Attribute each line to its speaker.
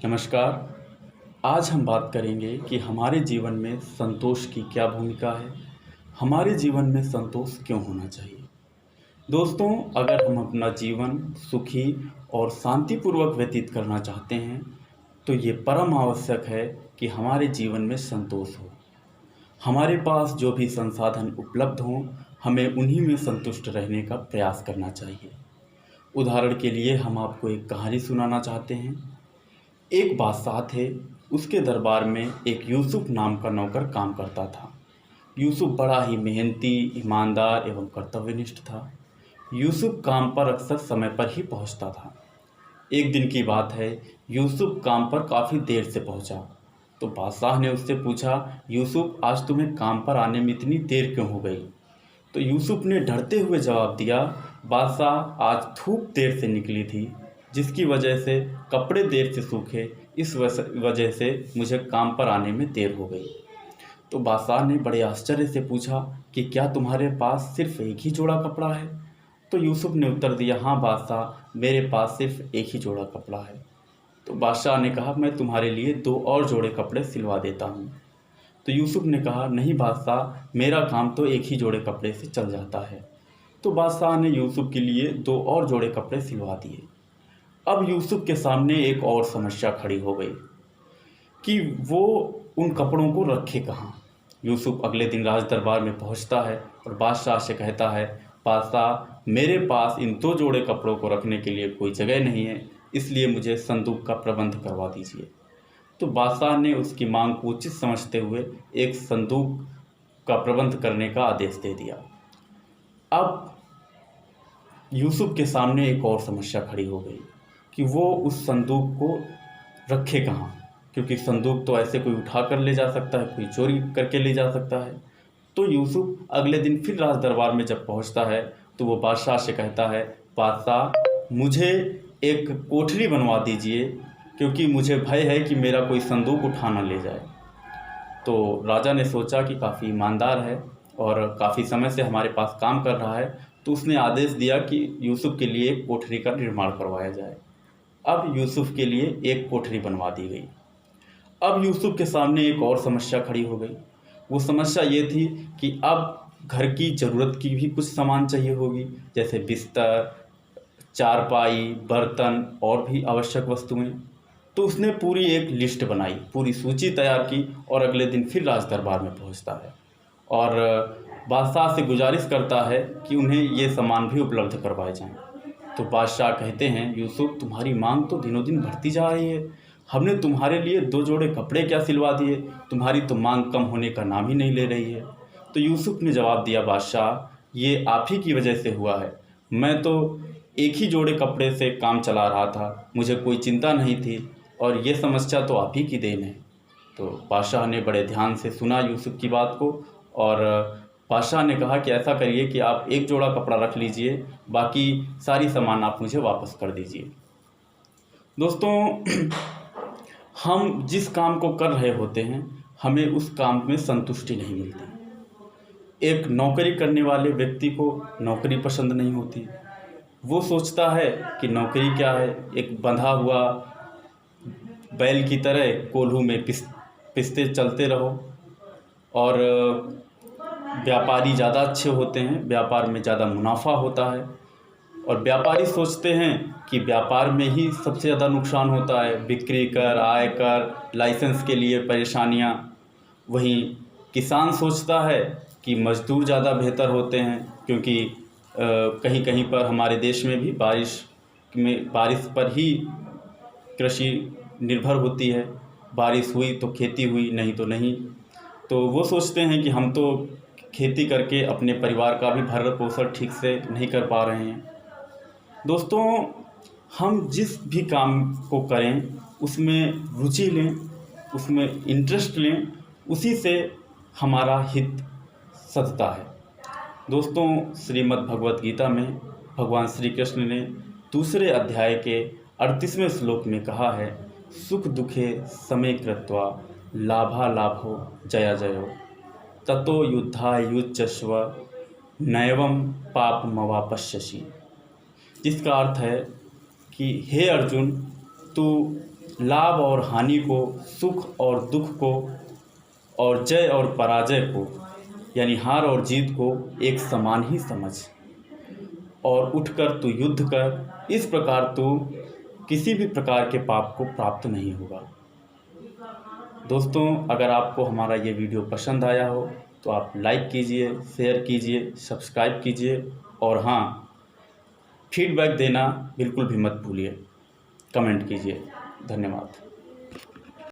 Speaker 1: नमस्कार। आज हम बात करेंगे कि हमारे जीवन में संतोष की क्या भूमिका है, हमारे जीवन में संतोष क्यों होना चाहिए। दोस्तों, अगर हम अपना जीवन सुखी और शांतिपूर्वक व्यतीत करना चाहते हैं तो ये परम आवश्यक है कि हमारे जीवन में संतोष हो। हमारे पास जो भी संसाधन उपलब्ध हों, हमें उन्हीं में संतुष्ट रहने का प्रयास करना चाहिए। उदाहरण के लिए हम आपको एक कहानी सुनाना चाहते हैं। एक बादशाह थे। उसके दरबार में एक यूसुफ नाम का नौकर काम करता था। यूसुफ बड़ा ही मेहनती, ईमानदार एवं कर्तव्यनिष्ठ था। यूसुफ काम पर अक्सर समय पर ही पहुंचता था। एक दिन की बात है, यूसुफ काम पर काफ़ी देर से पहुंचा। तो बादशाह ने उससे पूछा, यूसुफ, आज तुम्हें काम पर आने में इतनी देर क्यों हो गई? तो यूसुफ ने डरते हुए जवाब दिया, बादशाह, आज धूप देर से निकली थी, जिसकी वजह से कपड़े देर से सूखे, इस वजह से मुझे काम पर आने में देर हो गई। तो बादशाह ने बड़े आश्चर्य से पूछा कि क्या तुम्हारे पास सिर्फ एक ही जोड़ा कपड़ा है? तो यूसुफ ने उत्तर दिया, हाँ बादशाह, मेरे पास सिर्फ एक ही जोड़ा कपड़ा है। तो बादशाह ने कहा, मैं तुम्हारे लिए 2 और जोड़े कपड़े सिलवा देता हूँ। तो यूसुफ ने कहा, नहीं बादशाह, मेरा काम तो एक ही जोड़े कपड़े से चल जाता है। तो बादशाह ने यूसुफ के लिए 2 और जोड़े कपड़े सिलवा दिए। अब यूसुफ के सामने एक और समस्या खड़ी हो गई कि वो उन कपड़ों को रखे कहाँ। यूसुफ अगले दिन राज दरबार में पहुंचता है और बादशाह से कहता है, बादशाह, मेरे पास इन 2 जोड़े कपड़ों को रखने के लिए कोई जगह नहीं है, इसलिए मुझे संदूक का प्रबंध करवा दीजिए। तो बादशाह ने उसकी मांग को उचित समझते हुए एक संदूक का प्रबंध करने का आदेश दे दिया। अब यूसुफ के सामने एक और समस्या खड़ी हो गई कि वो उस संदूक को रखे कहाँ, क्योंकि संदूक तो ऐसे कोई उठा कर ले जा सकता है, कोई चोरी करके ले जा सकता है। तो यूसुफ अगले दिन फिर राज दरबार में जब पहुंचता है तो वो बादशाह से कहता है, बादशाह, मुझे एक कोठरी बनवा दीजिए, क्योंकि मुझे भय है कि मेरा कोई संदूक उठा ना ले जाए। तो राजा ने सोचा कि काफ़ी ईमानदार है और काफ़ी समय से हमारे पास काम कर रहा है, तो उसने आदेश दिया कि यूसुफ के लिए एक कोठरी का निर्माण करवाया जाए। अब यूसुफ के लिए एक कोठरी बनवा दी गई। अब यूसुफ के सामने एक और समस्या खड़ी हो गई। वो समस्या ये थी कि अब घर की ज़रूरत की भी कुछ सामान चाहिए होगी, जैसे बिस्तर, चारपाई, बर्तन और भी आवश्यक वस्तुएं। तो उसने पूरी एक लिस्ट बनाई, पूरी सूची तैयार की और अगले दिन फिर राज दरबार में पहुंचता है और बादशाह से गुजारिश करता है कि उन्हें ये सामान भी उपलब्ध करवाए जाएं। तो बादशाह कहते हैं, यूसुफ, तुम्हारी मांग तो दिनों दिन बढ़ती जा रही है। हमने तुम्हारे लिए 2 जोड़े कपड़े क्या सिलवा दिए, तुम्हारी तो मांग कम होने का नाम ही नहीं ले रही है। तो यूसुफ ने जवाब दिया, बादशाह, ये आप ही की वजह से हुआ है। मैं तो एक ही जोड़े कपड़े से काम चला रहा था, मुझे कोई चिंता नहीं थी और ये समस्या तो आप ही की देन है। तो बादशाह ने बड़े ध्यान से सुना यूसुफ की बात को और बादशाह ने कहा कि ऐसा करिए कि आप एक जोड़ा कपड़ा रख लीजिए, बाकी सारी सामान आप मुझे वापस कर दीजिए। दोस्तों, हम जिस काम को कर रहे होते हैं, हमें उस काम में संतुष्टि नहीं मिलती। एक नौकरी करने वाले व्यक्ति को नौकरी पसंद नहीं होती। वो सोचता है कि नौकरी क्या है, एक बंधा हुआ बैल की तरह कोल्हू में पिसते चलते रहो। और व्यापारी ज़्यादा अच्छे होते हैं, व्यापार में ज़्यादा मुनाफा होता है और व्यापारी सोचते हैं कि व्यापार में ही सबसे ज़्यादा नुकसान होता है, बिक्री कर, आय कर, लाइसेंस के लिए परेशानियां। वहीं किसान सोचता है कि मज़दूर ज़्यादा बेहतर होते हैं, क्योंकि कहीं कहीं पर हमारे देश में भी बारिश पर ही कृषि निर्भर होती है। बारिश हुई तो खेती हुई, नहीं तो नहीं। तो वो सोचते हैं कि हम तो खेती करके अपने परिवार का भी भरण पोषण ठीक से नहीं कर पा रहे हैं। दोस्तों, हम जिस भी काम को करें उसमें रुचि लें, उसमें इंटरेस्ट लें, उसी से हमारा हित सधता है। दोस्तों, श्रीमद् भगवत गीता में भगवान श्री कृष्ण ने 2 अध्याय के 38वें श्लोक में कहा है, सुख दुखे समे कृत्वा लाभालाभो जया जयो ततो युद्धाय युज्यस्व नैवं पापमवापश्यसि। जिसका अर्थ है कि हे अर्जुन, तू लाभ और हानि को, सुख और दुख को, और जय और पराजय को, यानी हार और जीत को एक समान ही समझ और उठकर तू युद्ध कर। इस प्रकार तू किसी भी प्रकार के पाप को प्राप्त नहीं होगा। दोस्तों, अगर आपको हमारा ये वीडियो पसंद आया हो तो आप लाइक कीजिए, शेयर कीजिए, सब्सक्राइब कीजिए और हाँ, फीडबैक देना बिल्कुल भी मत भूलिए, कमेंट कीजिए। धन्यवाद।